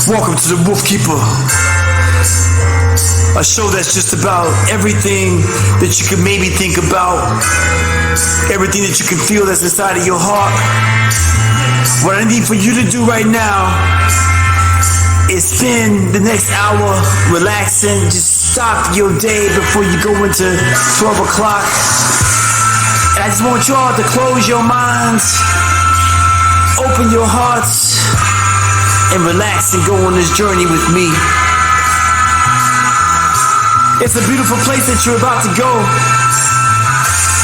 Welcome to the Wolfkeeper, a show that's just about everything that you can maybe think about, everything that you can feel that's inside of your heart. What I need for you to do right now is spend the next hour relaxing. Just stop your day before you go into 12 o'clock. And I just want y'all to close your minds, open your hearts, and relax and go on this journey with me. It's a beautiful place that you're about to go,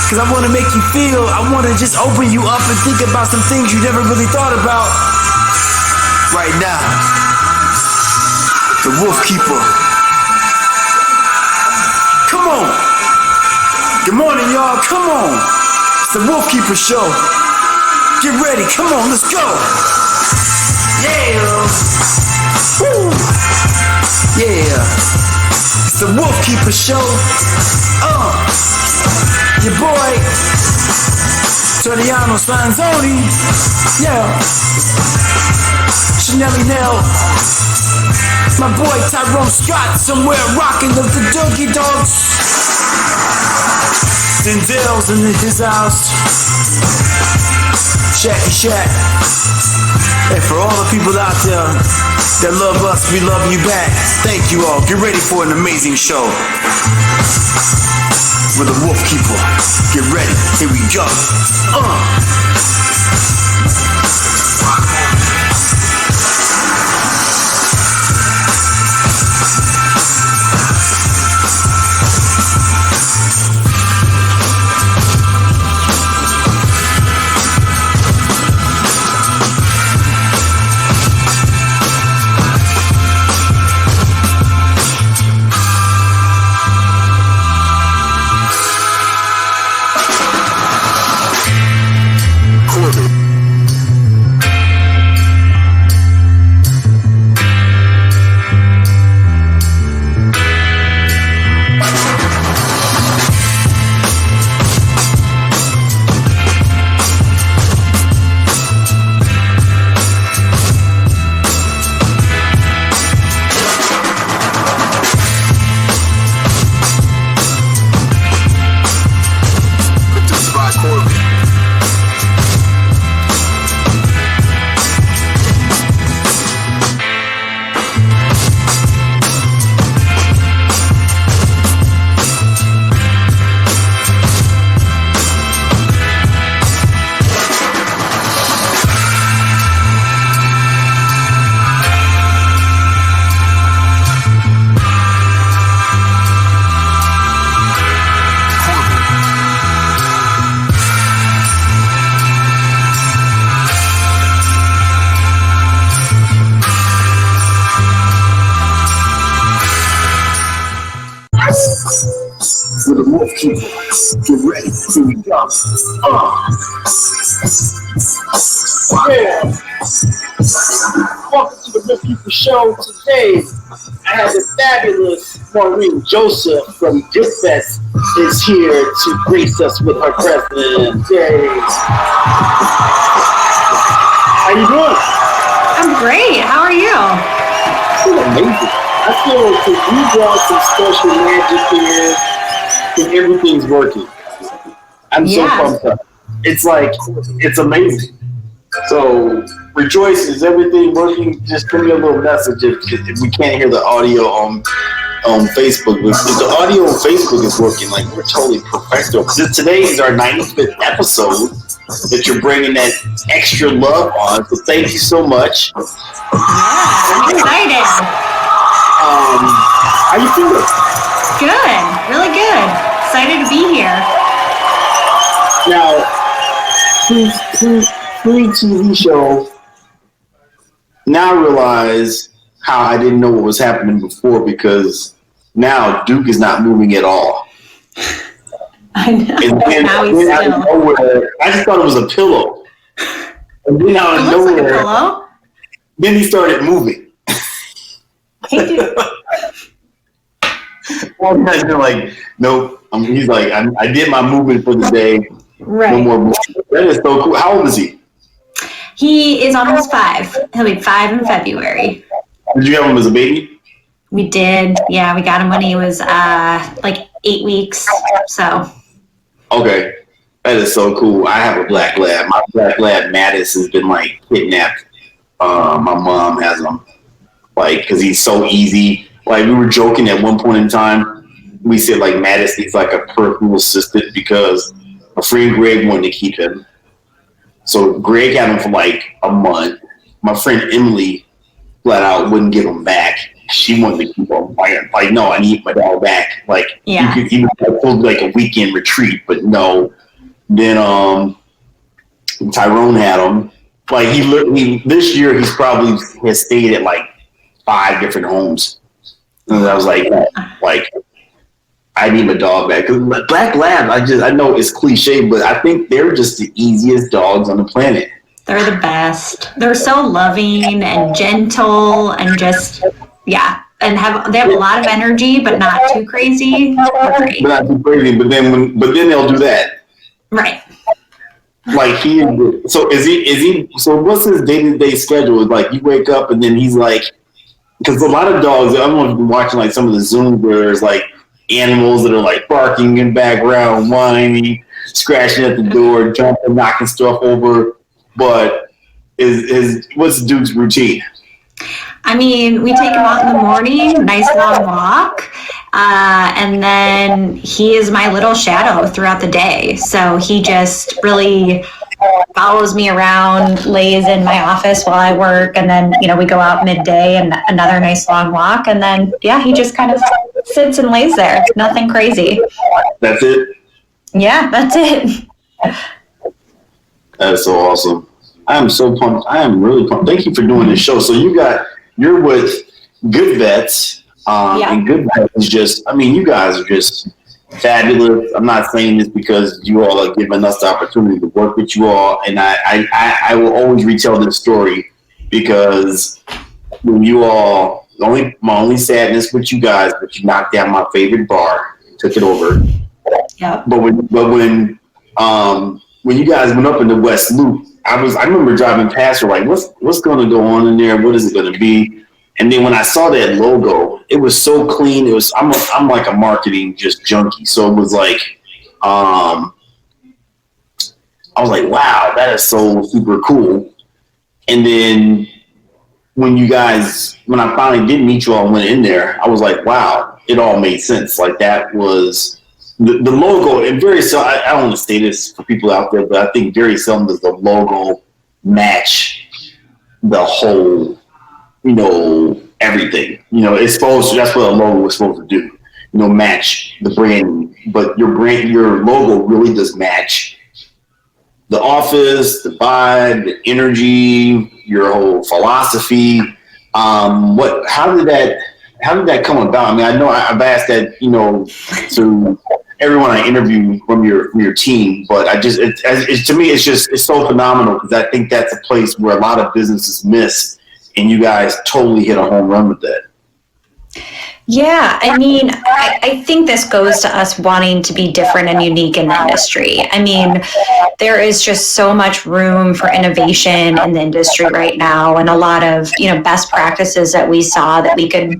because I want to make you feel, I want to just open you up and think about some things you never really thought about. Right now, the Wolfkeeper. Come on. Good morning, y'all. Come on. It's the Wolfkeeper Show. Get ready. Come on, let's go. Yeah. Woo. Yeah. It's the Wolfkeeper Show. Your boy, Toniano Spanzoni. Yeah. Chanelli Nell. My boy Tyrone Scott somewhere rocking the Doogie Dogs. Denzel's in his house. Shacky Shack. And for all the people out there that love us, we love you back. Thank you all. Get ready for an amazing show with the Wolfkeeper. Get ready. Here we go. With the Wolfkeeper. Get ready. Here we go. Yeah. Welcome to the Wolfkeeper Show. Today, I have the fabulous Maureen Joseph from GoodVets is here to grace us with her presence. Yay. How you doing? I'm great. How are you? You're amazing. I feel like you brought some special magic here. And everything's working. I'm so pumped up. It's like, it's amazing. So, rejoice, is everything working? Just give me a little message if we can't hear the audio on Facebook. If the audio on Facebook is working, like, we're totally perfecto. Today is our 95th episode that you're bringing that extra love on. So thank you so much. Yeah, I'm excited. How you feeling? Good, really good. Excited to be here. Now, pre-TV show, now I realize how I didn't know what was happening before, because now Duke is not moving at all. I know. And then out of nowhere, I just thought it was a pillow. And then out of nowhere, like a pillow? Then he started moving. He did. I've been like, nope. He's like, I did my movement for the day. Right. No more movement. That is so cool. How old is he? He is almost 5. He'll be 5 in February. Did you have him as a baby? We did. Yeah, we got him when he was like 8 weeks. So. Okay. That is so cool. I have a black lab. My black lab, Mattis, has been like kidnapped. My mom has him. Like, because he's so easy. Like, we were joking at one point in time. We said, like, Mattis needs like a personal assistant because a friend Greg wanted to keep him. So Greg had him for like a month. My friend Emily flat out wouldn't give him back. She wanted to keep him. Like, no, I need my dog back. Like, yeah. you could even hold like a weekend retreat, but no. Then Tyrone had him. Like, he literally this year he's probably has stayed at like 5 different homes. And I was like, I need my dog back. Because Black Lab, I know it's cliche, but I think they're just the easiest dogs on the planet. They're the best. They're so loving and gentle and just, yeah. And they have a lot of energy, but not too crazy. But not too crazy. But then they'll do that. Right. Like so what's his day-to-day schedule? Like, you wake up and then he's like, because a lot of dogs, I don't know if you've been watching like some of the Zoom where there's like animals that are like barking in the background, whining, scratching at the door, jumping, knocking stuff over. But what's Duke's routine? I mean, we take him out in the morning, nice long walk, and then he is my little shadow throughout the day. So he just really follows me around, lays in my office while I work, and then, we go out midday and another nice long walk, and then, yeah, he just kind of sits and lays there. Nothing crazy. That's it? Yeah, that's it. That is so awesome. I am so pumped. I am really pumped. Thank you for doing this show. So you're with GoodVets, and GoodVets is just, you guys are just fabulous. I'm not saying this because you all are giving us the opportunity to work with you all, and I will always retell this story because when you all, my only sadness with you guys, but you knocked down my favorite bar, took it over. Yeah. But when you guys went up in the West Loop, I remember driving past her like, what's going to go on in there? What is it going to be? And then when I saw that logo, it was so clean. It was I'm like a marketing just junkie, so it was like, I was like, wow, that is so super cool. And then when I finally did meet you all and went in there, I was like, wow, it all made sense. Like, that was the logo. And very seldom, I don't want to say this for people out there, but I think very seldom does the logo match the whole, everything. It's supposed to, that's what a logo was supposed to do, match the brand. But your logo really does match the office, the vibe, the energy, your whole philosophy. How did that come about? I know I've asked that, to everyone I interview from your team, but to me, it's so phenomenal because I think that's a place where a lot of businesses miss, and you guys totally hit a home run with that. Yeah, I think this goes to us wanting to be different and unique in the industry. There is just so much room for innovation in the industry right now, and a lot of, best practices that we saw that we could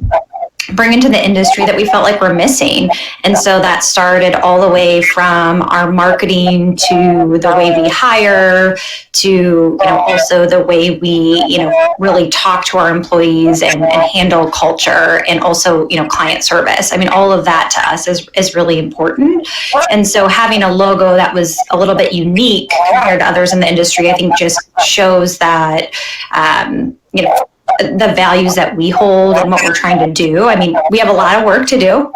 bring into the industry that we felt like we're missing. And so that started all the way from our marketing to the way we hire to, also the way we, really talk to our employees and handle culture, and also, client service. All of that to us is really important. And so having a logo that was a little bit unique compared to others in the industry, I think just shows that, the values that we hold and what we're trying to do. We have a lot of work to do.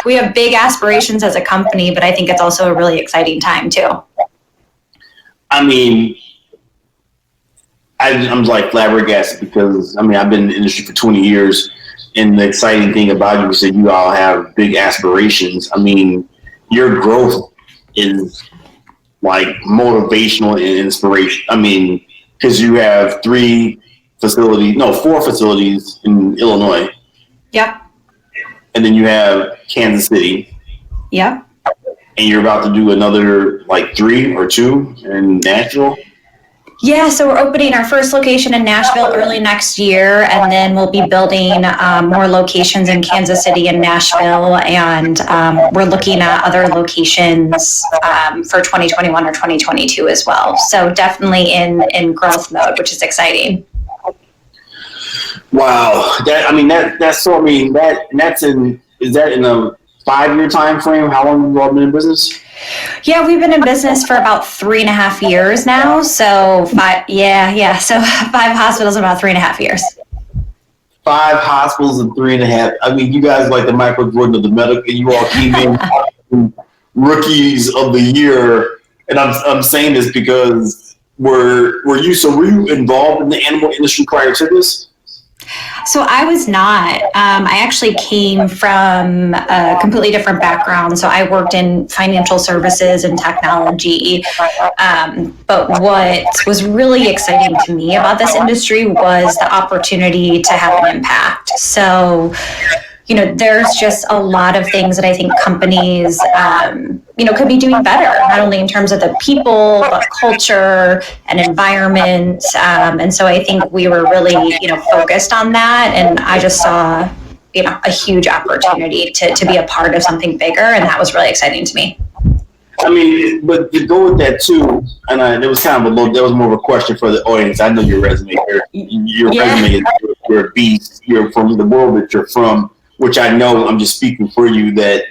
We have big aspirations as a company, but I think it's also a really exciting time too. I'm like flabbergasted because I've been in the industry for 20 years, and the exciting thing about you is that you all have big aspirations. Your growth is like motivational and inspiration. Because you have 4 facilities in Illinois. Yep. And then you have Kansas City. Yep. And you're about to do another like 3 or 2 in Nashville. Yeah, so we're opening our first location in Nashville early next year, and then we'll be building more locations in Kansas City and Nashville, and we're looking at other locations for 2021 or 2022 as well. So definitely in growth mode, which is exciting. Wow, is that in a 5-year time frame? How long have you all been in business? Yeah, we've been in business for about 3.5 years now. So so 5 hospitals in about 3.5 years. 5 hospitals in 3.5. I mean, you guys like the Michael Jordan of the medical. You all came in rookies of the year, and I'm saying this because were you involved in the animal industry prior to this? So I was not. I actually came from a completely different background. So I worked in financial services and technology. But what was really exciting to me about this industry was the opportunity to have an impact. So, there's just a lot of things that I think companies, could be doing better, not only in terms of the people, but culture and environment. And so I think we were really, focused on that. And I just saw, a huge opportunity to be a part of something bigger. And that was really exciting to me. I mean, but to go with that too, and it was kind of that was more of a question for the audience. I know your resume here. Your resume is you're a beast. You're from the world that you're from, which I know, I'm just speaking for you, that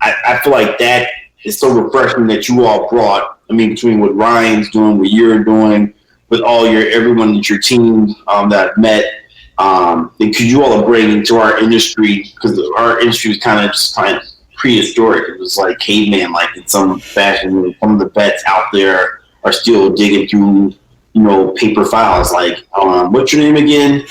I feel like that is so refreshing that you all brought. I mean, between what Ryan's doing, what you're doing, with everyone that your team that I've met, because you all are bringing to our industry, because our industry is kind of prehistoric. It was like caveman, like in some fashion. Some of the vets out there are still digging through, paper files. Like, what's your name again?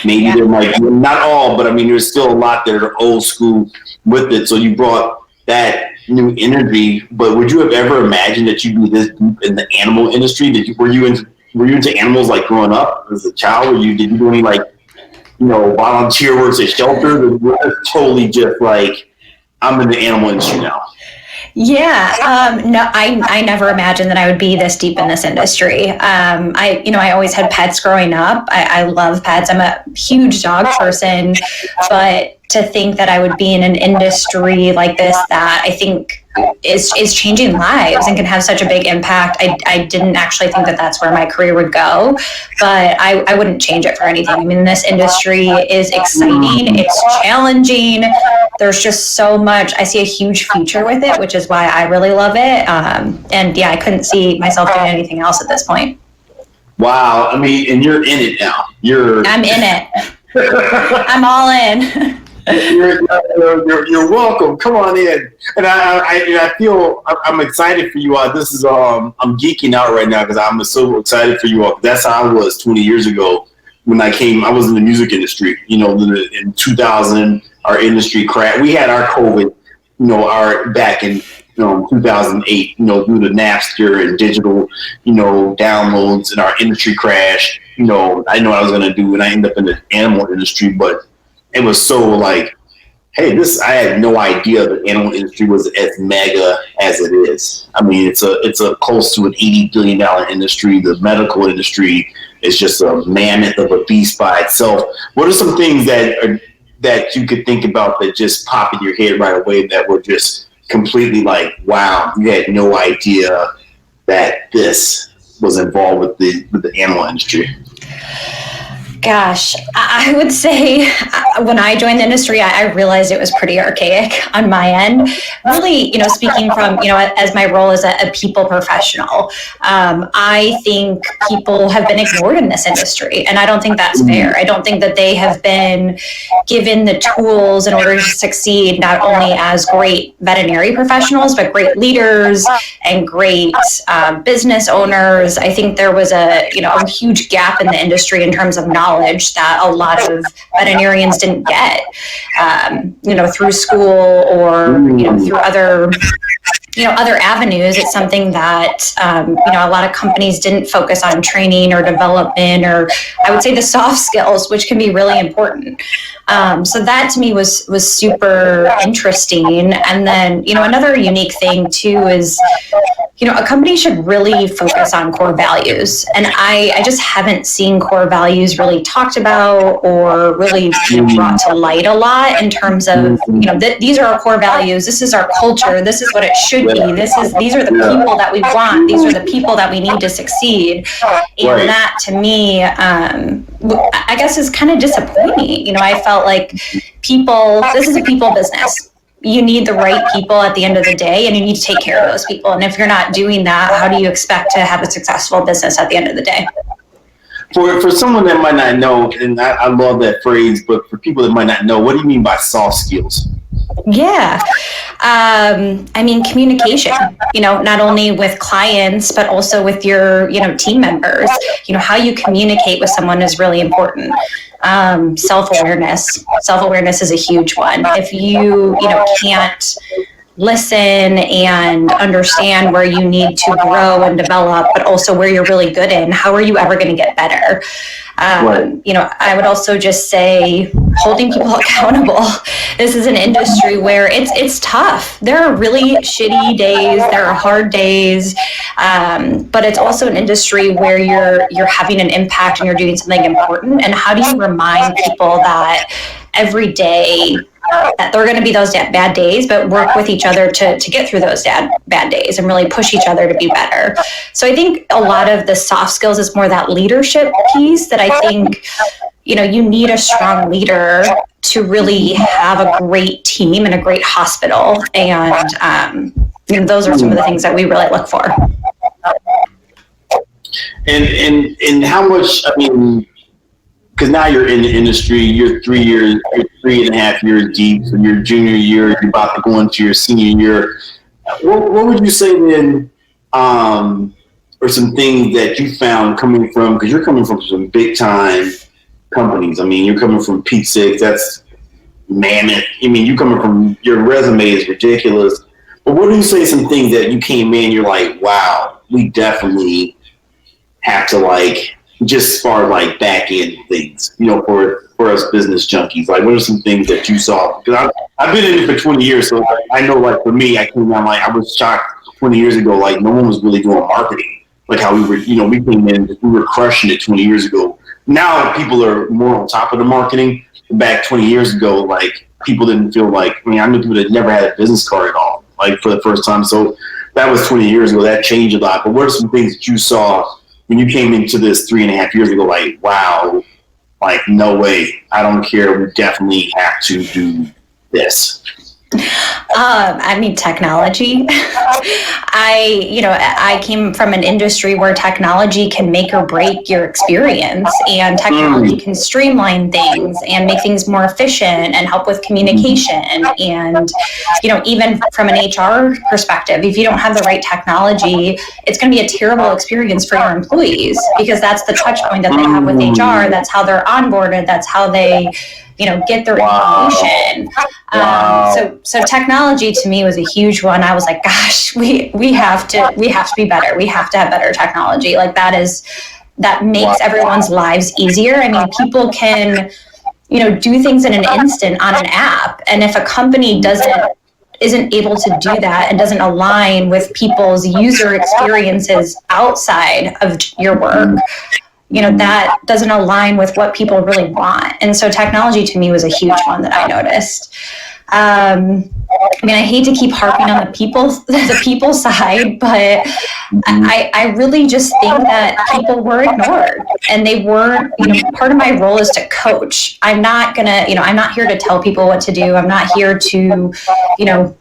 Maybe they're like, not all, but I mean, there's still a lot that are old school with it. So you brought that new energy. But would you have ever imagined that you'd be this deep in the animal industry? Were you into animals like growing up as a child? Did you do any volunteer works at shelters? Or were you totally just like, I'm in the animal industry now? Yeah, no, I never imagined that I would be this deep in this industry. I always had pets growing up. I love pets. I'm a huge dog person, but to think that I would be in an industry like this that I think is changing lives and can have such a big impact. I didn't actually think that that's where my career would go, but I wouldn't change it for anything. I mean, this industry is exciting. It's challenging. There's just so much. I see a huge future with it, which is why I really love it. And yeah, I couldn't see myself doing anything else at this point. Wow. I mean, and you're in it now. I'm in it. I'm all in. You're welcome. Come on in. And I feel I'm excited for you all. This is I'm geeking out right now because I'm so excited for you all. That's how I was 20 years ago when I came. I was in the music industry. In 2000, our industry crashed. We had our COVID. Back in 2008. Due to Napster and digital downloads, and our industry crashed. I know what I was gonna do, and I ended up in the animal industry, but it was so like, hey, I had no idea the animal industry was as mega as it is. I mean, it's a close to an $80 billion industry. The medical industry is just a mammoth of a beast by itself. What are some things that you could think about that just pop in your head right away that were just completely like, wow, you had no idea that this was involved with the animal industry? Gosh, I would say when I joined the industry, I realized it was pretty archaic on my end. Really, speaking from, as my role as a people professional, I think people have been ignored in this industry, and I don't think that's fair. I don't think that they have been given the tools in order to succeed, not only as great veterinary professionals, but great leaders and great business owners. I think there was a huge gap in the industry in terms of knowledge that a lot of veterinarians didn't get, through school or through other avenues. It's something that a lot of companies didn't focus on training or development, or I would say the soft skills, which can be really important. So that to me was super interesting. And then another unique thing too is a company should really focus on core values. And I just haven't seen core values really talked about or really brought to light a lot in terms of, these are our core values. This is our culture. This is what it should be. These are the people that we want. These are the people that we need to succeed. And that to me, I guess is kind of disappointing. I felt like this is a people business. You need the right people at the end of the day, and you need to take care of those people. And if you're not doing that, how do you expect to have a successful business at the end of the day? For someone that might not know, and I love that phrase, but for people that might not know, what do you mean by soft skills? Yeah. Communication, not only with clients, but also with your, team members. How you communicate with someone is really important. Self-awareness is a huge one. If you, can't listen and understand where you need to grow and develop, but also where you're really good in, how are you ever going to get better? I would also just say holding people accountable. This is an industry where it's tough. There are really shitty days. There are hard days. But it's also an industry where you're having an impact and you're doing something important. And how do you remind people that every day that there are going to be those bad days, but work with each other to get through those bad days and really push each other to be better. So I think a lot of the soft skills is more that leadership piece that I think, you need a strong leader to really have a great team and a great hospital. And those are some of the things that we really look for. And how much, because now you're in the industry, you're 3.5 years deep, so your junior year, you're about to go into your senior year. What would you say then, or some things that you found coming from, because you're coming from some big time companies. You're coming from P6, that's mammoth. You coming from, your resume is ridiculous. But what do you say some things that you came in, you're like, wow, we definitely have to just as far as back end things, for us business junkies, what are some things that you saw? Because I've been in it for 20 years, so I know, for me, I came on, I was shocked 20 years ago, no one was really doing marketing, how we were, we came in, we were crushing it 20 years ago. Now people are more on top of the marketing. Back 20 years ago, people didn't feel I knew people that never had a business card at all, for the first time. So that was 20 years ago. That changed a lot. But what are some things that you saw when you came into this 3.5 years ago, wow, no way, I don't care, we definitely have to do this? Technology. I came from an industry where technology can make or break your experience, and technology can streamline things and make things more efficient and help with communication. And, even from an HR perspective, if you don't have the right technology, it's going to be a terrible experience for your employees, because that's the touch point that they have with HR. That's how they're onboarded. That's how they get their information. So technology to me was a huge one. I was like, gosh, we have to be better. We have to have better technology. That makes everyone's lives easier. People can, do things in an instant on an app. And if a company isn't able to do that and doesn't align with people's user experiences outside of your work, that doesn't align with what people really want. And so technology to me was a huge one that I noticed. I hate to keep harping on the people side, but I really just think that people were ignored, and they weren't, part of my role is to coach. I'm not here to tell people what to do. I'm not here to,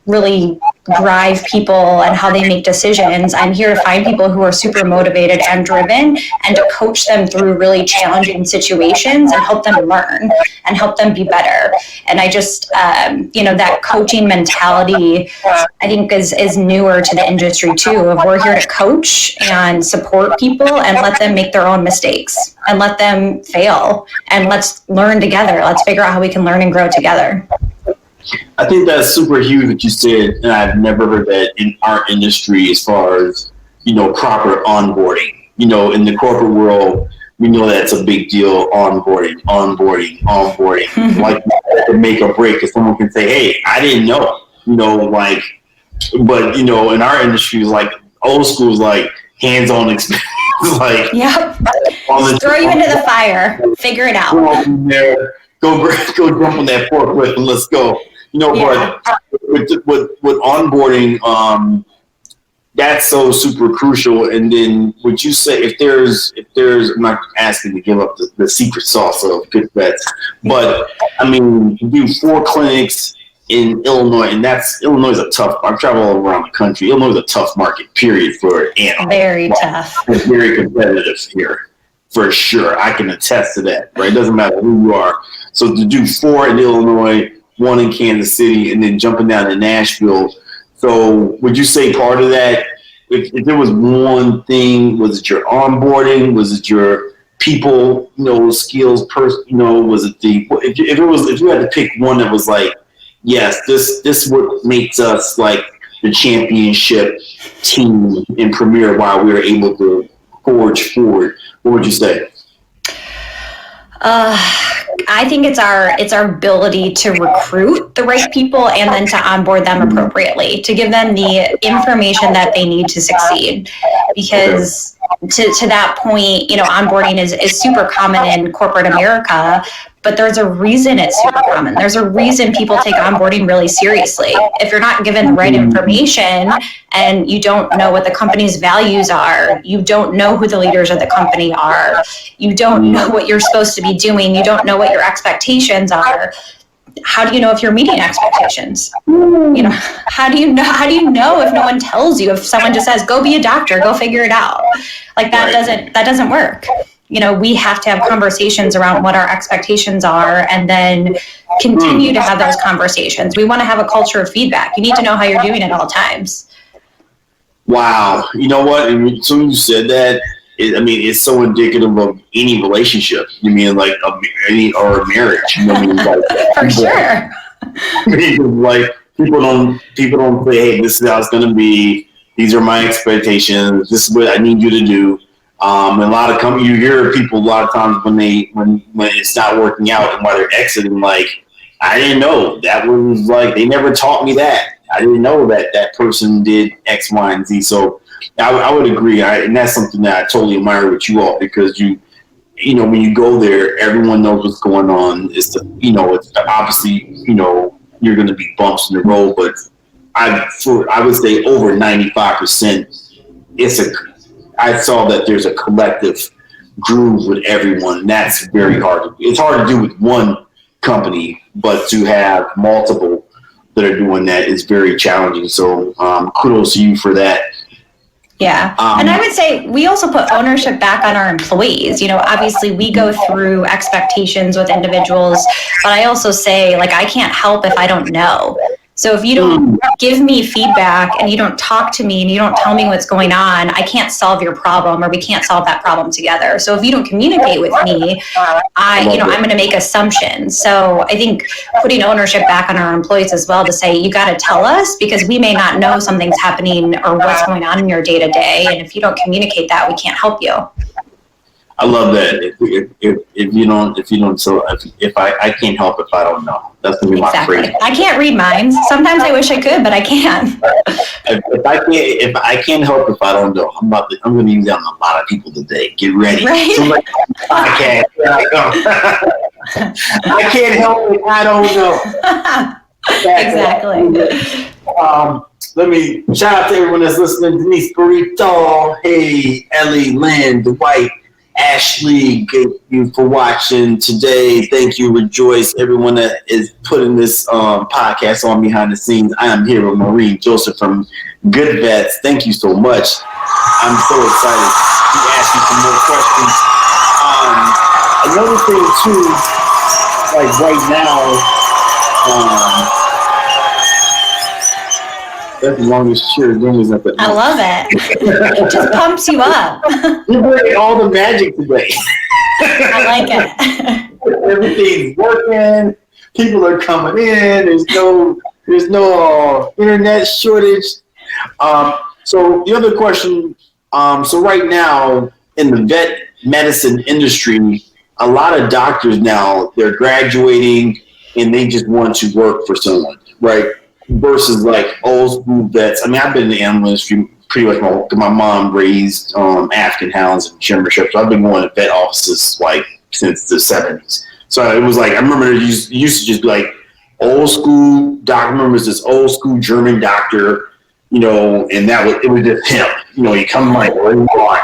really drive people and how they make decisions. I'm here to find people who are super motivated and driven, and to coach them through really challenging situations and help them learn and help them be better. And I just, that coaching mentality, I think is newer to the industry too, of we're here to coach and support people and let them make their own mistakes and let them fail, and let's learn together. Let's figure out how we can learn and grow together. I think that's super huge what you said, and I've never heard that in our industry as far as, proper onboarding. In the corporate world, we know that's a big deal, onboarding. To make a break, because someone can say, hey, I didn't know, but, in our industry, Old school is like hands-on experience. Like, yep. Throw you into the fire. Figure it out. Go jump on that forklift and let's go. But with onboarding, that's so super crucial. And then would you say if there's I'm not asking to give up the secret sauce of GoodVets, but I mean, you do 4 clinics in Illinois, and Illinois is a tough. I've traveled all around the country. Illinois is a tough market, period, for animals. Very tough. It's very competitive here, for sure. I can attest to that. Right? It doesn't matter who you are. So to do 4 in Illinois, 1 in Kansas City, and then jumping down to Nashville. So would you say part of that, if there was one thing, was it your onboarding? Was it your people, skills? Was it if you had to pick one that was like, yes, this what makes us like the championship team in Premier, while we were able to forge forward, what would you say? I think it's our ability to recruit the right people and then to onboard them appropriately, to give them the information that they need to succeed. Because to that point, onboarding is super common in corporate America, but there's a reason it's super common. There's a reason people take onboarding really seriously. If you're not given the right information and you don't know what the company's values are, you don't know who the leaders of the company are, you don't know what you're supposed to be doing, you don't know what your expectations are, how do you know if you're meeting expectations? How do you know if no one tells you? If someone just says, go be a doctor, go figure it out. Like that doesn't work. We have to have conversations around what our expectations are and then continue to have those conversations. We want to have a culture of feedback. You need to know how you're doing at all times. Wow. You know what? And so you said that, it's so indicative of any relationship. You mean like a marriage? For sure. Like people don't say, hey, this is how it's going to be. These are my expectations. This is what I need you to do. And a lot of companies, you hear people a lot of times when it's not working out and why they're exiting, like, I didn't know that was like, they never taught me that. I didn't know that person did X, Y, and Z. So I would agree. And that's something that I totally admire with you all, because when you go there, everyone knows what's going on. It's obviously, you're going to be bumps in the road, but I would say over 95%, I saw that there's a collective groove with everyone. That's very hard. It's hard to do with one company, but to have multiple that are doing that is very challenging. So kudos to you for that. Yeah. And I would say we also put ownership back on our employees. Obviously we go through expectations with individuals, but I also say, like, I can't help if I don't know. So if you don't give me feedback and you don't talk to me and you don't tell me what's going on, I can't solve your problem, or we can't solve that problem together. So if you don't communicate with me, I'm going to make assumptions. So I think putting ownership back on our employees as well, to say, you got to tell us, because we may not know something's happening or what's going on in your day to day. And if you don't communicate that, we can't help you. I love that. If I can't help if I don't know. That's gonna be my phrase. I can't read minds. Sometimes I wish I could, but I can't. If I can't help if I don't know, I'm gonna use that on a lot of people today. Get ready. Right? So I can't help if I don't know. Exactly. Let me shout out to everyone that's listening. Denise Burrito, hey, Ellie, Lynn, Dwight, Ashley, thank you for watching today. Thank you, Rejoice, everyone that is putting this podcast on behind the scenes. I am here with Maureen Joseph from GoodVets. Thank you so much. I'm so excited to ask you some more questions. Another thing too, like right now, that's the longest cheer is at the. I love it. It just pumps you up. You're bringing all the magic today. I like it. Everything's working. People are coming in. There's no internet shortage. So the other question. So right now in the vet medicine industry, a lot of doctors now, they're graduating and they just want to work for someone, right? Versus like old school vets. I mean, I've been in the animal industry pretty much my mom raised African hounds and German Shepherds. I've been going to vet offices like since the 70s. So it was like, I remember it used to just be like old school doctor. I remember this old school German doctor, and it was just him. He come like, what do you want?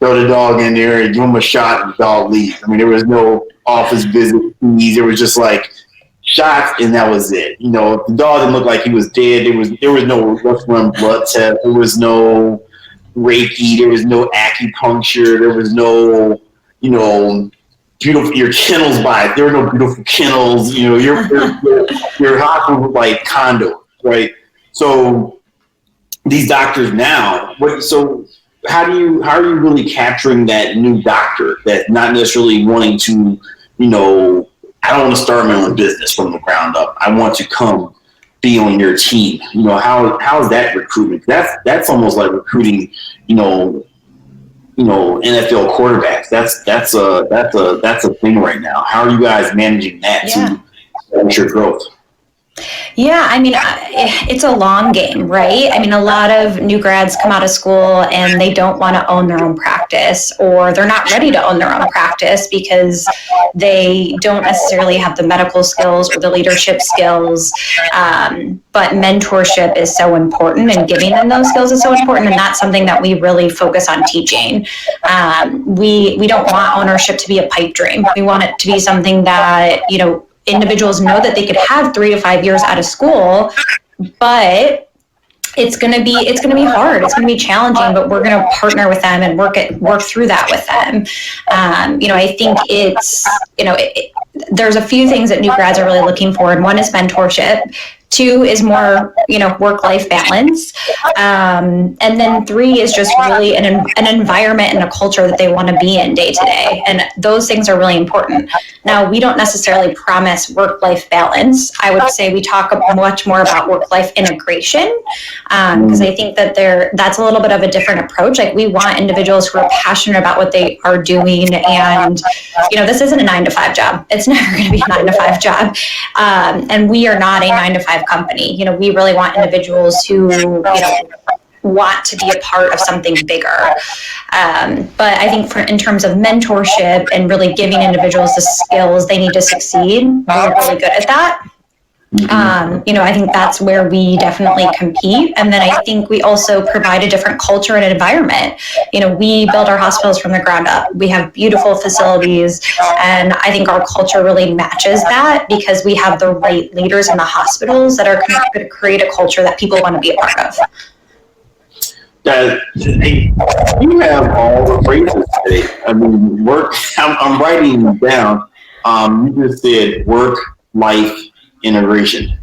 Throw the dog in there and give him a shot and the dog leaves. I mean, there was no office visit fees. There was just like shots and that was it. If the dog didn't look like he was dead, there was no run blood test. There was no Reiki. There was no acupuncture. There was no, beautiful, your kennels there were no beautiful kennels. Your hospital was like condo, right? So these doctors now, how are you really capturing that new doctor that's not necessarily wanting to, I don't want to start my own business from the ground up. I want to come be on your team. How is that recruitment? That's almost like recruiting, NFL quarterbacks. That's a thing right now. How are you guys managing that to ensure growth? Yeah, I mean, it's a long game, right? I mean, a lot of new grads come out of school and they don't want to own their own practice, or they're not ready to own their own practice because they don't necessarily have the medical skills or the leadership skills. But mentorship is so important, and giving them those skills is so important. And that's something that we really focus on teaching. We don't want ownership to be a pipe dream. We want it to be something that, individuals know that they could have 3 to 5 years out of school, but it's going to be hard. It's going to be challenging, but we're going to partner with them and work through that with them. I think there's a few things that new grads are really looking for, and one is mentorship. 2 is more, work-life balance. And then 3 is just really an environment and a culture that they want to be in day to day. And those things are really important. Now, we don't necessarily promise work-life balance. I would say we talk much more about work-life integration, because I think that that's a little bit of a different approach. Like, we want individuals who are passionate about what they are doing. And, this isn't a 9-to-5 job. It's never going to be a 9-to-5 job. And we are not a 9-to-5 company. We really want individuals who, want to be a part of something bigger. But I think in terms of mentorship and really giving individuals the skills they need to succeed, we're really good at that. I think that's where we definitely compete. And then I think we also provide a different culture and environment. We build our hospitals from the ground up. We have beautiful facilities, and I think our culture really matches that because we have the right leaders in the hospitals that are going to create a culture that people want to be a part of. You have all the phrases today. I mean, I'm writing them down. You just said work-life integration.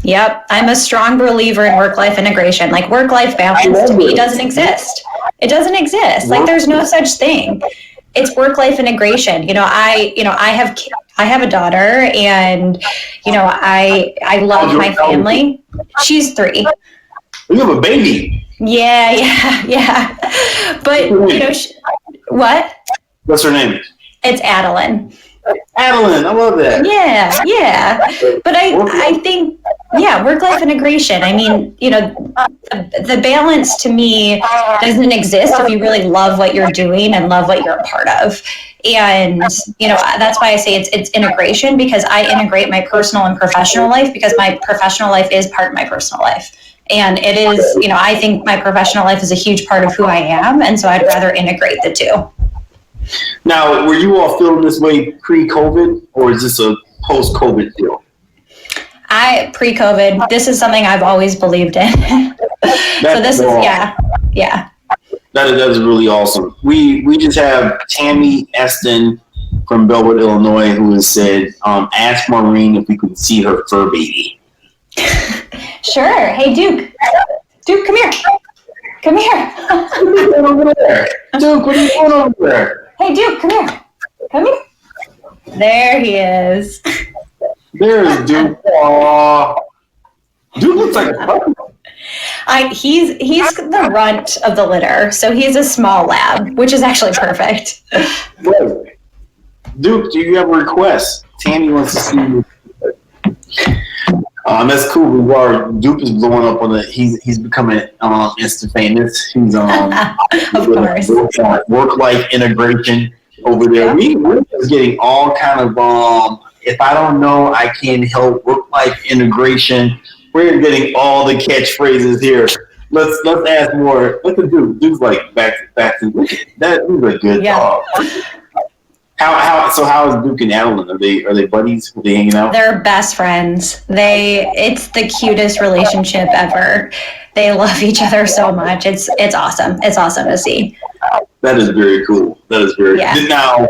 Yep. I'm a strong believer in work-life integration. Like, work-life balance to me doesn't exist. It doesn't exist. Like, there's no such thing. It's work-life integration. I have a daughter, and, I love my family. She's 3. You have a baby. Yeah. But, what? What's her name? It's Adeline. Adeline, I love that. Yeah. But I think, work-life integration. I mean, the balance to me doesn't exist if you really love what you're doing and love what you're a part of. And, that's why I say it's integration, because I integrate my personal and professional life, because my professional life is part of my personal life. And it is, I think my professional life is a huge part of who I am. And so I'd rather integrate the 2. Now, were you all feeling this way pre-COVID, or is this a post-COVID deal? Pre-COVID, this is something I've always believed in. So this is, yeah. That is really awesome. We just have Tammy Eston from Bellwood, Illinois, who has said, ask Maureen if we could see her fur baby. Sure. Hey, Duke. Duke, come here. Come here. What are you doing over there? Duke, what are you doing over there? Hey, Duke, come here. Come here. There he is. There's Duke. Aww. Duke looks like a puppy. He's the runt of the litter, so he's a small lab, which is actually perfect. Duke, do you have a request? Tammy wants to see you. That's cool. Duke is blowing up on the. He's becoming instant famous. He's of course, work life integration over there. We're just getting all kind of if I don't know, I can't help. Work life integration. We're getting all the catchphrases here. Let's ask more. Look at Duke. Duke's like back to look at that. He's a good dog. How is Duke and Adeline? Are they buddies? Are they hanging out? They're best friends. It's the cutest relationship ever. They love each other so much. It's awesome. It's awesome to see. That is very cool. That is very cool. Now,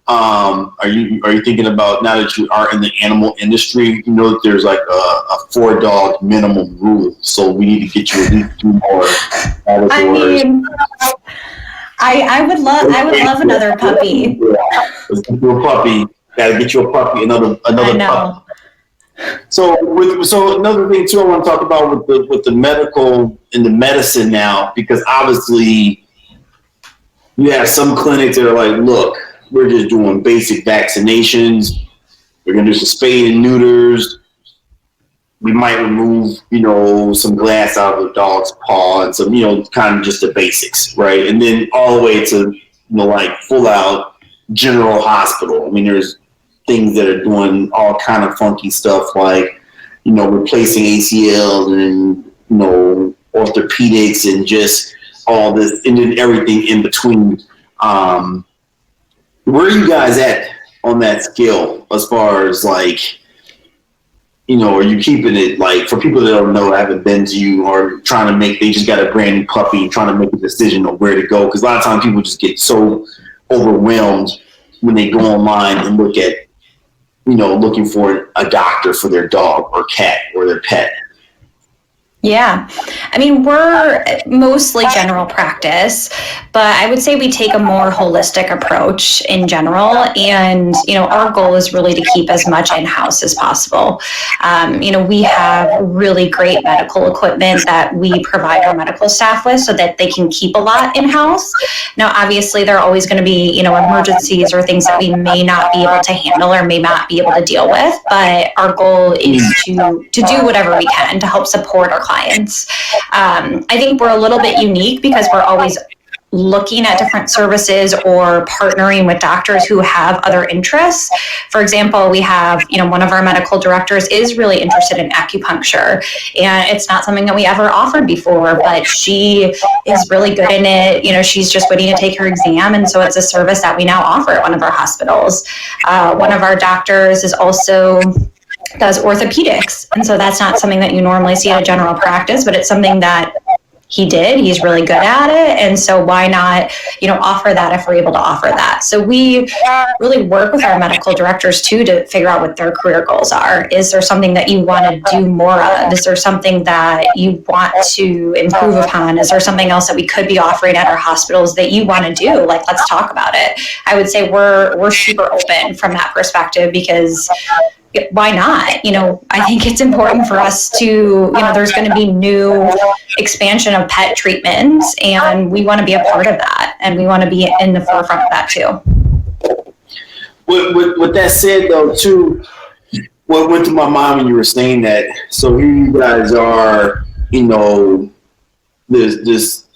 are you thinking about, now that you are in the animal industry, you know that there's like a 4-dog minimum rule, so we need to get you at least 2 more. I would love another puppy. Let's get you a puppy. Gotta get you a puppy. Another puppy. So another thing too, I want to talk about with the medical and the medicine now, because obviously you have some clinics that are like, look, we're just doing basic vaccinations. We're gonna do some spay and neuters. We might remove, some glass out of the dog's paw and some, kind of just the basics, right? And then all the way to, like full out general hospital. I mean, there's things that are doing all kind of funky stuff like, replacing ACLs and, orthopedics and just all this, and then everything in between. Where are you guys at on that scale as far as like, are you keeping it, like, for people that don't know, haven't been to you, or they just got a brand new puppy and trying to make a decision on where to go? Because a lot of times people just get so overwhelmed when they go online and look at, looking for a doctor for their dog or cat or their pet. Yeah. I mean, we're mostly general practice, but I would say we take a more holistic approach in general. And, our goal is really to keep as much in-house as possible. We have really great medical equipment that we provide our medical staff with so that they can keep a lot in-house. Now, obviously, there are always going to be, emergencies or things that we may not be able to handle or may not be able to deal with. But our goal is to do whatever we can to help support our clients. I think we're a little bit unique because we're always looking at different services or partnering with doctors who have other interests. For example, we have, one of our medical directors is really interested in acupuncture, and it's not something that we ever offered before, but she is really good in it. She's just waiting to take her exam, and so it's a service that we now offer at one of our hospitals. One of our doctors is also does orthopedics, and so that's not something that you normally see at a general practice, but it's something that he's really good at it, and so why not offer that if we're able to offer that. So we really work with our medical directors too to figure out what their career goals are. Is there something that you want to do more of? Is there something that you want to improve upon? Is there something else that we could be offering at our hospitals that you want to do? Like, let's talk about it. I would say we're super open from that perspective, because why not? I think it's important for us to, there's going to be new expansion of pet treatments, and we want to be a part of that, and we want to be in the forefront of that too. With that said, though, too, what went through my mind when you were saying that, so here you guys are, this,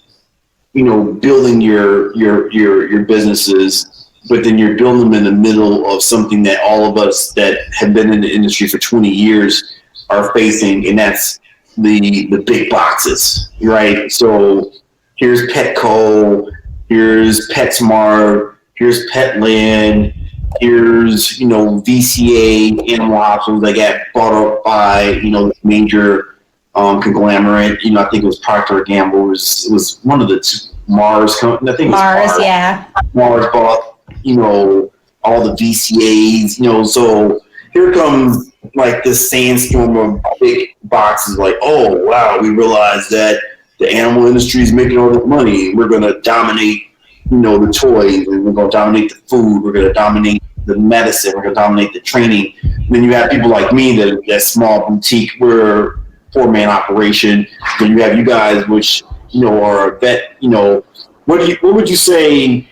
building your businesses, but then you're building them in the middle of something that all of us that have been in the industry for 20 years are facing, and that's the big boxes, right? So here's Petco, here's PetSmart, here's Petland, here's, VCA, Animal Hospitals that got bought up by, major conglomerate. I think it was Procter & Gamble. It was one of the two, Mars company. I think it was Mars. Yeah. Mars bought, all the VCAs, so here comes like this sandstorm of big boxes, like, oh wow, we realize that the animal industry is making all this money. We're gonna dominate, the toys, and we're gonna dominate the food, we're gonna dominate the medicine, we're gonna dominate the training. And then you have people like me that small boutique, we're 4-man operation. Then you have you guys, which are a vet. What would you say?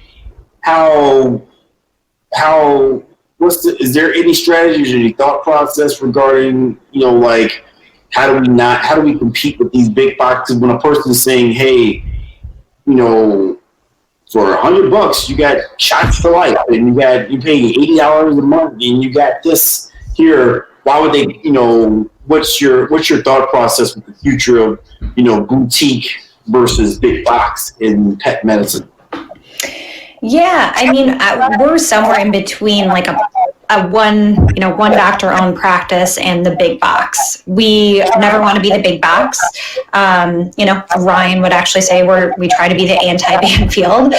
Is there any strategies or any thought process regarding, like how do we compete with these big boxes when a person is saying, hey, you know, for $100 you got shots for life, and you pay $80 a month, and you got this here. Why would they, you know, what's your thought process with the future of, you know, boutique versus big box in pet medicine? Yeah, I mean, we're somewhere in between, like a one doctor owned practice and the big box. We never want to be the big box. Ryan would actually say we try to be the anti-Banfield,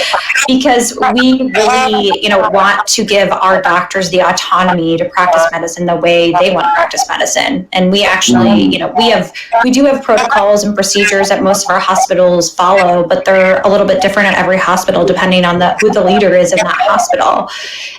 because we really, want to give our doctors the autonomy to practice medicine the way they want to practice medicine. And we actually, we do have protocols and procedures that most of our hospitals follow, but they're a little bit different at every hospital depending on who the leader is in that hospital.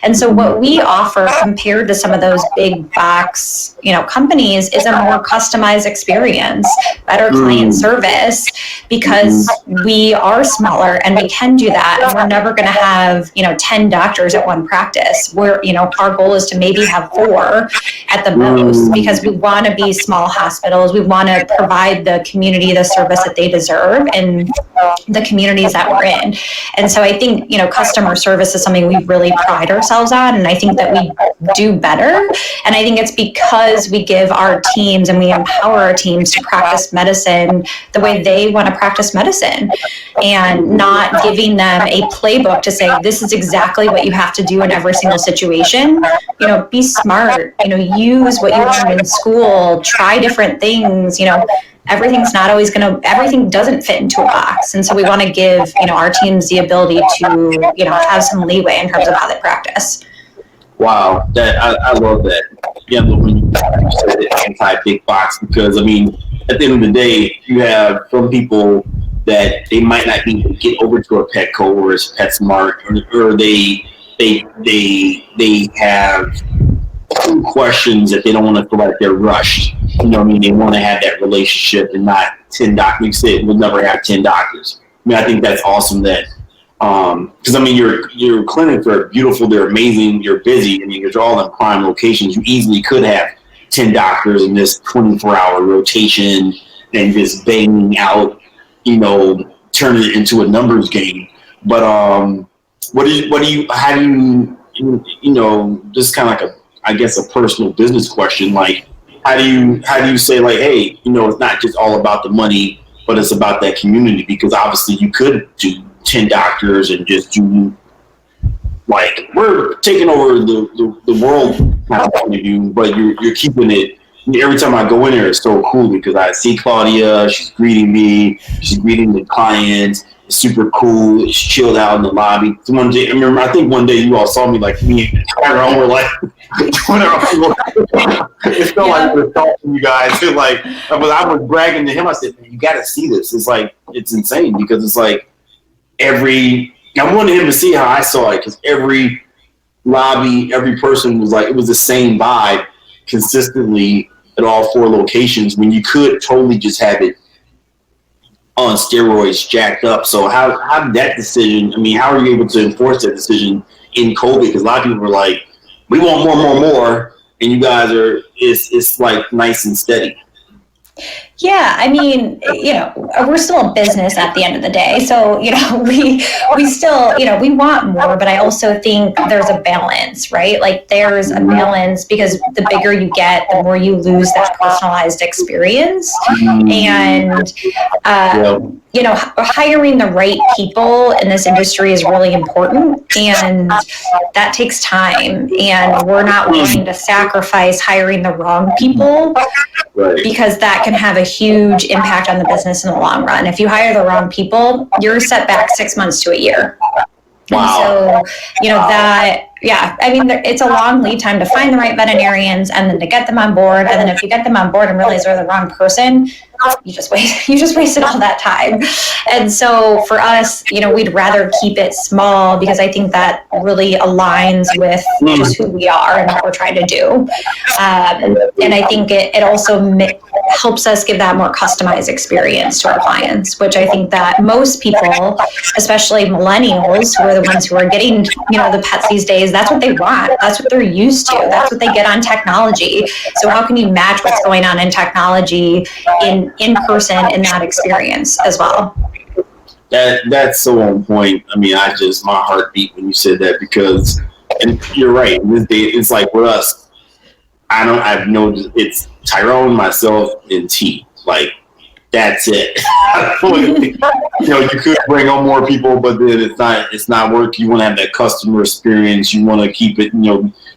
And so what we offer compared to some of those big box, companies is a more customized experience, better client service, because we are smaller and we can do that. And we're never going to have, 10 doctors at one practice. Our goal is to maybe have 4 at the most, because we want to be small hospitals. We want to provide the community the service that they deserve in the communities that we're in. And so I think, customer service is something we really pride ourselves on. And I think that we do better. And I think it's because we give our teams and we empower our teams to practice medicine the way they want to practice medicine, and not giving them a playbook to say, this is exactly what you have to do in every single situation. Be smart, use what you learned in school, try different things, everything's not always everything doesn't fit into a box. And so we want to give, our teams the ability to, have some leeway in terms of how they practice. Wow, I love that. Yeah, when you said it, anti-big box, because, I mean, at the end of the day, you have some people that they might not be able to get over to a Petco or a PetSmart, or they have questions that they don't want to feel like they're rushed. You know what I mean? They want to have that relationship and not 10 doctors. You said we'll never have 10 doctors. I mean, I think that's awesome that, because I mean, your clinics are beautiful, they're amazing, you're busy, I mean, you're all in prime locations. You easily could have 10 doctors in this 24-hour rotation and just banging out, turning it into a numbers game. But how do you, just kind of like a personal business question, like, how do you say, like, hey, it's not just all about the money, but it's about that community? Because obviously you could do 10 doctors and just do, like, we're taking over the world kind of point of view, but you're keeping it. Every time I go in there, it's so cool because I see Claudia, she's greeting me, she's greeting the clients. It's super cool. It's chilled out in the lobby. One day, I think one day you all saw me, like, me and Tyrone were like, it felt like we were talking to you guys. Like, I was bragging to him. I said, man, you got to see this. It's like, it's insane, because it's like I wanted him to see how I saw it, because every lobby, every person was like, it was the same vibe consistently at all 4 locations, when you could totally just have it on steroids, jacked up. So how did that decision, how are you able to enforce that decision in COVID? Because a lot of people were like, we want more, and you guys it's like nice and steady. Yeah, we're still a business at the end of the day. So, we still, we want more, but I also think there's a balance, right? Like, there's a balance, because the bigger you get, the more you lose that personalized experience. And, hiring the right people in this industry is really important, and that takes time. And we're not willing to sacrifice hiring the wrong people, because that can have a huge impact on the business in the long run. If you hire the wrong people, you're set back 6 months to a year. Wow. And so, it's a long lead time to find the right veterinarians and then to get them on board. And then if you get them on board and realize they're the wrong person, you just wasted all that time. And so for us, we'd rather keep it small, because I think that really aligns with just who we are and what we're trying to do. And I think it also helps us give that more customized experience to our clients, which I think that most people, especially millennials, who are the ones who are getting, the pets these days, is that's what they want. That's what they're used to. That's what they get on technology. So how can you match what's going on in technology in person in that experience as well? That's so on point. I mean, my heart beat when you said that, because, and you're right. In this day, it's like with us, I've noticed it's Tyrone, myself, and T. Like, that's it. You could bring on more people, but then it's not work. You want to have that customer experience. You want to keep it,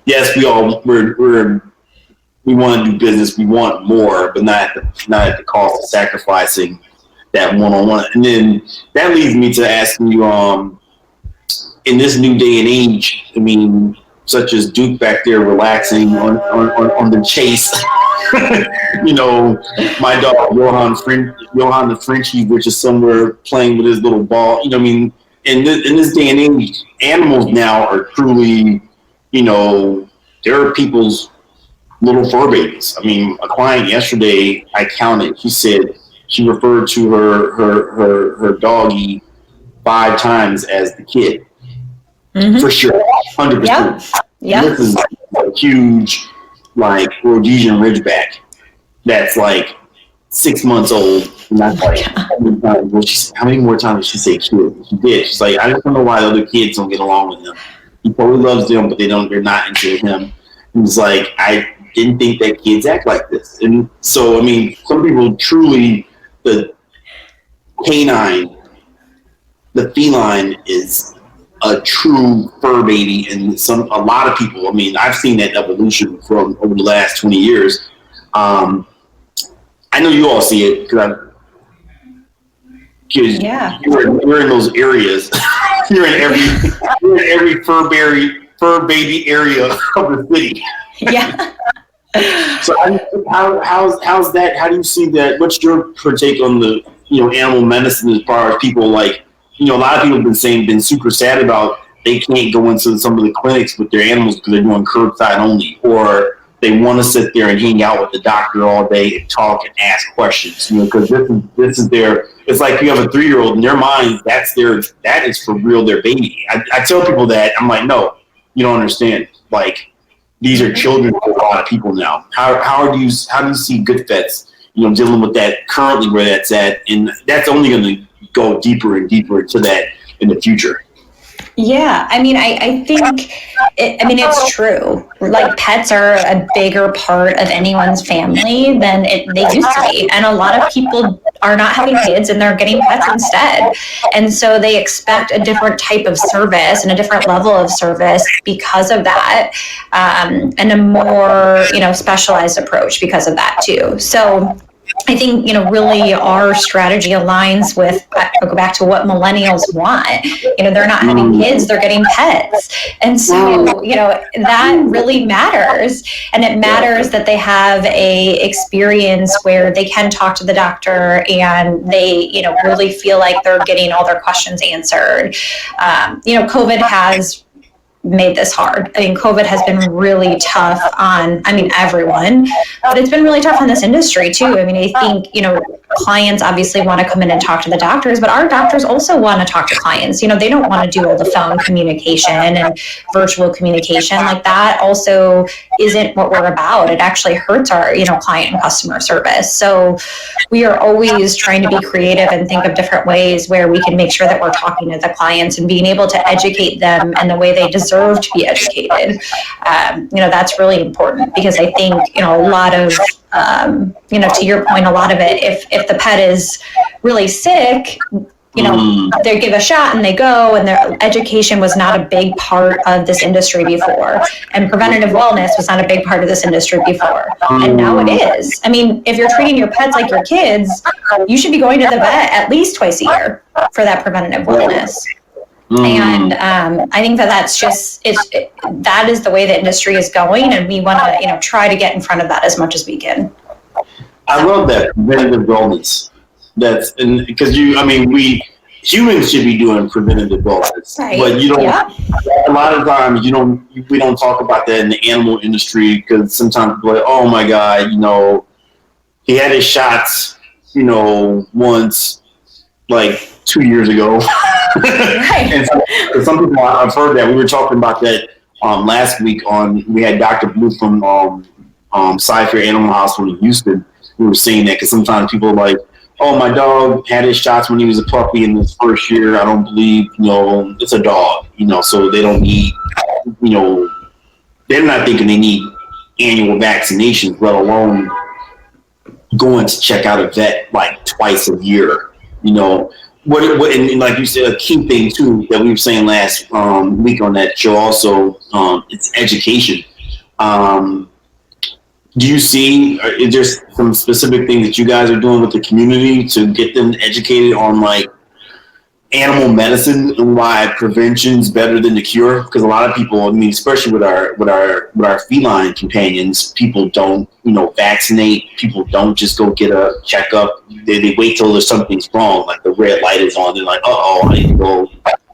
yes, we want to do business. We want more, but not at the cost of sacrificing that one-on-one. And then that leads me to asking you, in this new day and age, I mean, such as Duke back there relaxing on the chase. My dog Johan the Frenchie, which is somewhere playing with his little ball. I mean, in this day and age, animals now are truly, they're people's little fur babies. I mean, a client yesterday, I counted. She said she referred to her doggy 5 times as the kid. Mm-hmm. For sure, 100%. Yeah. This is a huge, like, Rhodesian Ridgeback that's like 6 months old. And that's like, how many more times did she say kid? She did. She's like, I just don't know why the other kids don't get along with him. He probably loves them, but they're not into him. And it's like, I didn't think that kids act like this. And so, I mean, some people truly, the canine, the feline is a true fur baby, and a lot of people. I mean, I've seen that evolution from over the last 20 years. I know you all see it because you're in those areas. you're in every fur baby area of the city. Yeah. So how's that? How do you see that? What's your take on the animal medicine as far as people like? A lot of people have been super sad about they can't go into some of the clinics with their animals because they're doing curbside only, or they want to sit there and hang out with the doctor all day and talk and ask questions. Because this is their. It's like you have a 3-year-old in their mind. That is for real their baby. I tell people that, I'm like, no, you don't understand. Like, these are children for a lot of people now. How do you see GoodVets, dealing with that currently where that's at, and that's only going to go deeper and deeper into that in the future. Yeah, I mean, I think, it's true. Like, pets are a bigger part of anyone's family than they used to be. And a lot of people are not having kids and they're getting pets instead. And so they expect a different type of service and a different level of service because of that, and a more, specialized approach because of that too. So I think, really our strategy aligns with, I'll go back to what millennials want. They're not having kids, they're getting pets. And so, that really matters. And it matters that they have a experience where they can talk to the doctor and they, really feel like they're getting all their questions answered. COVID has made this hard. I mean, COVID has been really tough on, everyone, but it's been really tough on this industry too. I mean, I think, clients obviously want to come in and talk to the doctors, but our doctors also want to talk to clients. They don't want to do all the phone communication and virtual communication. Like, that also isn't what we're about. It actually hurts our, client and customer service. So we are always trying to be creative and think of different ways where we can make sure that we're talking to the clients and being able to educate them in the way they deserve to be educated. That's really important, because I think, a lot of, to your point, a lot of it, if the pet is really sick, they give a shot and they go, and their education was not a big part of this industry before. And preventative wellness was not a big part of this industry before. And now it is. I mean, if you're treating your pets like your kids, you should be going to the vet at least twice a year for that preventative wellness. And I think that's just, that is the way the industry is going, and we want to, try to get in front of that as much as we can. I love that preventative wellness. Because we humans should be doing preventative wellness, right. But a lot of times we don't talk about that in the animal industry, because sometimes people are like, oh my God, he had his shots, once, like 2 years ago. Right. And some people, I've heard that we were talking about that last week we had Dr. Blue from Sci-Fair Animal Hospital in Houston. We were saying that because sometimes people are like, oh, my dog had his shots when he was a puppy in his first year. I don't believe, it's a dog, so they don't need, they're not thinking they need annual vaccinations, let alone going to check out a vet like twice a year. What and like you said, a key thing too that we were saying last week on that show also, it's education. Do you see, is there some specific things that you guys are doing with the community to get them educated on like animal medicine and why prevention's better than the cure? Because a lot of people, especially with our feline companions, people don't, vaccinate. People don't just go get a checkup. They wait till there's something's wrong, like the red light is on. They're like, I need to go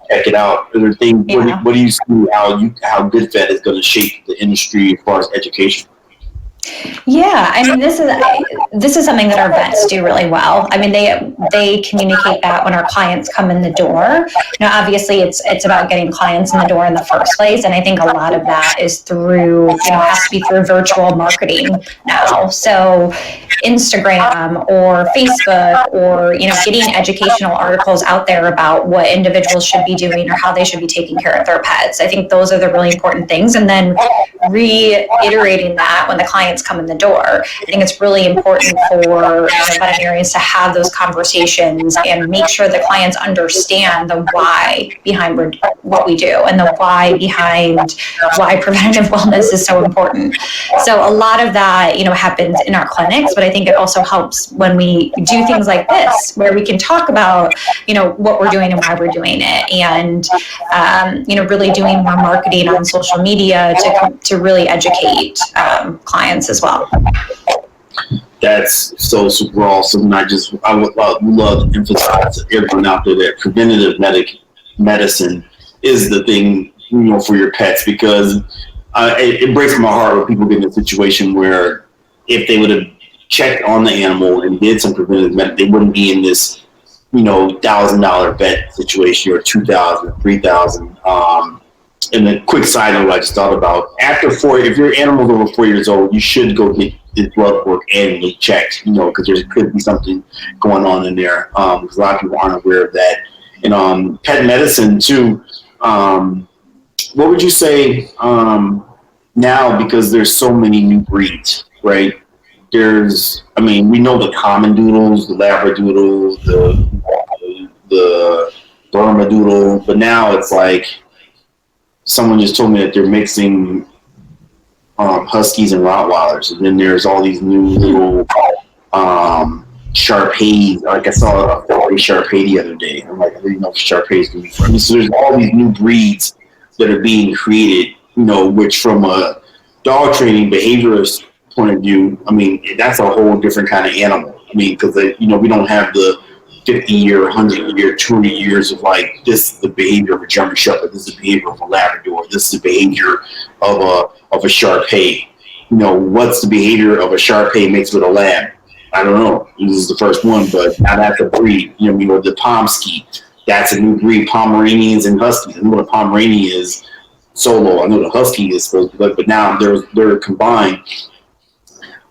check it out. Are there things, yeah. What do you see how GoodVet is going to shape the industry as far as education? Yeah, this is something that our vets do really well. They communicate that when our clients come in the door. Obviously it's about getting clients in the door in the first place, and I think a lot of that is through, has to be through virtual marketing now. So Instagram or Facebook or, getting educational articles out there about what individuals should be doing or how they should be taking care of their pets. I think those are the really important things, and then reiterating that when the clients come in the door. I think it's really important for veterinarians to have those conversations and make sure the clients understand the why behind what we do and the why behind why preventative wellness is so important. So a lot of that, happens in our clinics, but I think it also helps when we do things like this, where we can talk about, what we're doing and why we're doing it, and really doing more marketing on social media to really educate clients as well. That's so super awesome. I would love to emphasize to everyone out there that preventative medicine is the thing, for your pets, because it breaks my heart when people get in a situation where if they would have checked on the animal and did some preventative medicine, they wouldn't be in this, $1,000 vet situation or $2,000, $3,000. And a quick side note I just thought about, if your animal's over 4 years old, you should go get his blood work annually checked, because there could be something going on in there. Because a lot of people aren't aware of that. And pet medicine too. What would you say now, because there's so many new breeds, right? We know the common doodles, the labradoodle, the Burmadoodle, but now it's like, someone just told me that they're mixing Huskies and Rottweilers, and then there's all these new little Shar-Peis. Like I saw a Philly Shar-Pei the other day. I'm like, I didn't know if Shar-Peis can be from. So there's all these new breeds that are being created, which from a dog training behaviorist point of view, that's a whole different kind of animal. Because we don't have the 50-year, 100-year, 200 years of like, this is the behavior of a German Shepherd, this is the behavior of a Labrador, this is the behavior of a Shar-Pei. What's the behavior of a Shar-Pei mixed with a Lab? I don't know. This is the first one, but now that's a breed. The Pomsky, that's a new breed. Pomeranians and Huskies. I know the Pomeranian is solo. I know the Husky is supposed to be, but now they're combined.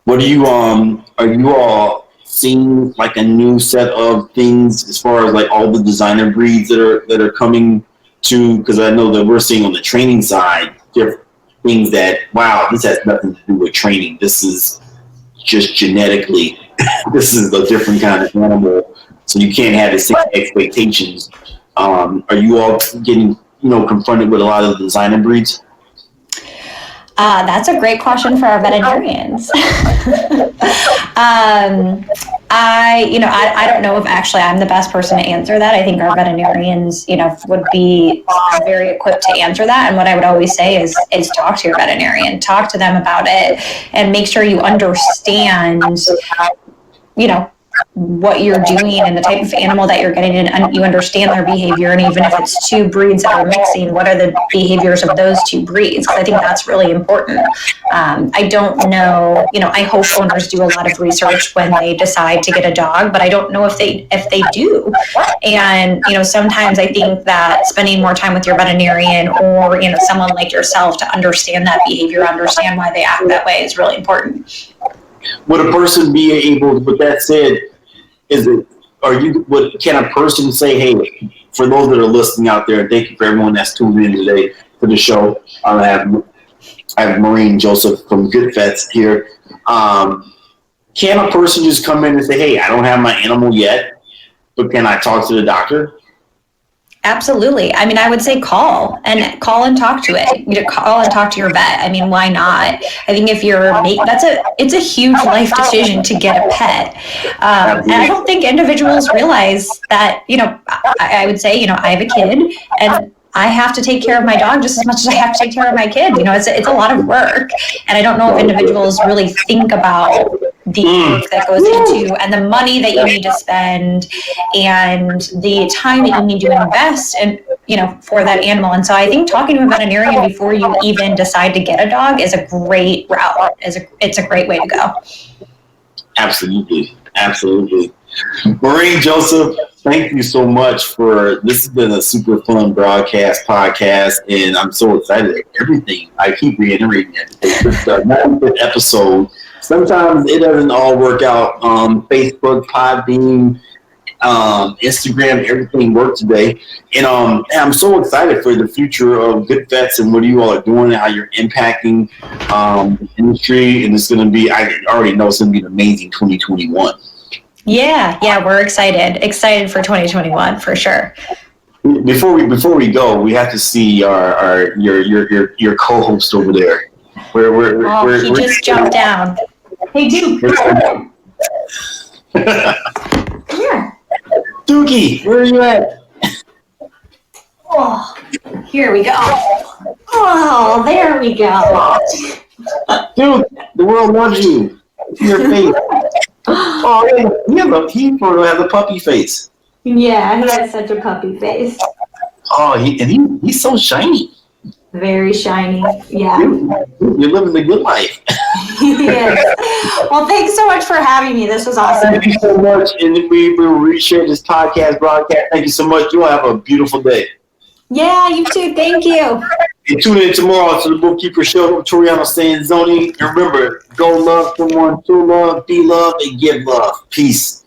What are you all seeing like a new set of things as far as like all the designer breeds that are coming to? Because I know that we're seeing on the training side different things that, wow, this has nothing to do with training. This is just genetically, this is a different kind of animal, so you can't have the same expectations. Are you all getting confronted with a lot of the designer breeds? That's a great question for our veterinarians. I don't know if actually I'm the best person to answer that. I think our veterinarians, would be very equipped to answer that. And what I would always say is talk to your veterinarian, talk to them about it, and make sure you understand, what you're doing and the type of animal that you're getting, and you understand their behavior. And even if it's two breeds that are mixing, what are the behaviors of those two breeds? Because I think that's really important. I don't know, I hope owners do a lot of research when they decide to get a dog, but I don't know if they do. And, sometimes I think that spending more time with your veterinarian or, someone like yourself to understand that behavior, understand why they act that way is really important. Would a person be able, with that said, can a person say, hey, for those that are listening out there, thank you for everyone that's tuned in today for the show. I have Maureen Joseph from GoodVets here. Can a person just come in and say, hey, I don't have my animal yet, but can I talk to the doctor? Absolutely. I mean, I would say call and talk to it. Call and talk to your vet. I mean, why not? I think if it's a huge life decision to get a pet. And I don't think individuals realize that, I would say, I have a kid and I have to take care of my dog just as much as I have to take care of my kid. It's a lot of work. And I don't know if individuals really think about the work that goes into and the money that you need to spend and the time that you need to invest and for that animal. And so I think talking to a veterinarian before you even decide to get a dog is a great route. It's a great way to go. Absolutely. Maureen Joseph, thank you so much this has been a super fun podcast, and I'm so excited. Everything, I keep reiterating it. It's the 9th episode. Sometimes it doesn't all work out. Facebook, Podbean, Instagram, everything worked today. And I'm so excited for the future of GoodVets and what you all are doing and how you're impacting the industry. And it's going to be, I already know it's going to be an amazing 2021. Yeah, we're excited for 2021 for sure. Before we go, we have to see your co-host over there. He just jumped down. Hey, Duke. Come here. Dookie, where are you at? Oh, here we go. Oh, there we go. Duke, the world loves you. Your face. Oh, he has a puppy face. Yeah, he has such a puppy face. Oh, he's so shiny. Very shiny. Yeah. You're living the good life. Yes. Well, thanks so much for having me. This was awesome. Thank you so much. And we will reshare this broadcast. Thank you so much. You all have a beautiful day. Yeah, you too. Thank you. And tune in tomorrow to the Wolfkeeper Show with Toriano Stanzoni. And remember, go love someone, show love, be loved, and give love. Peace.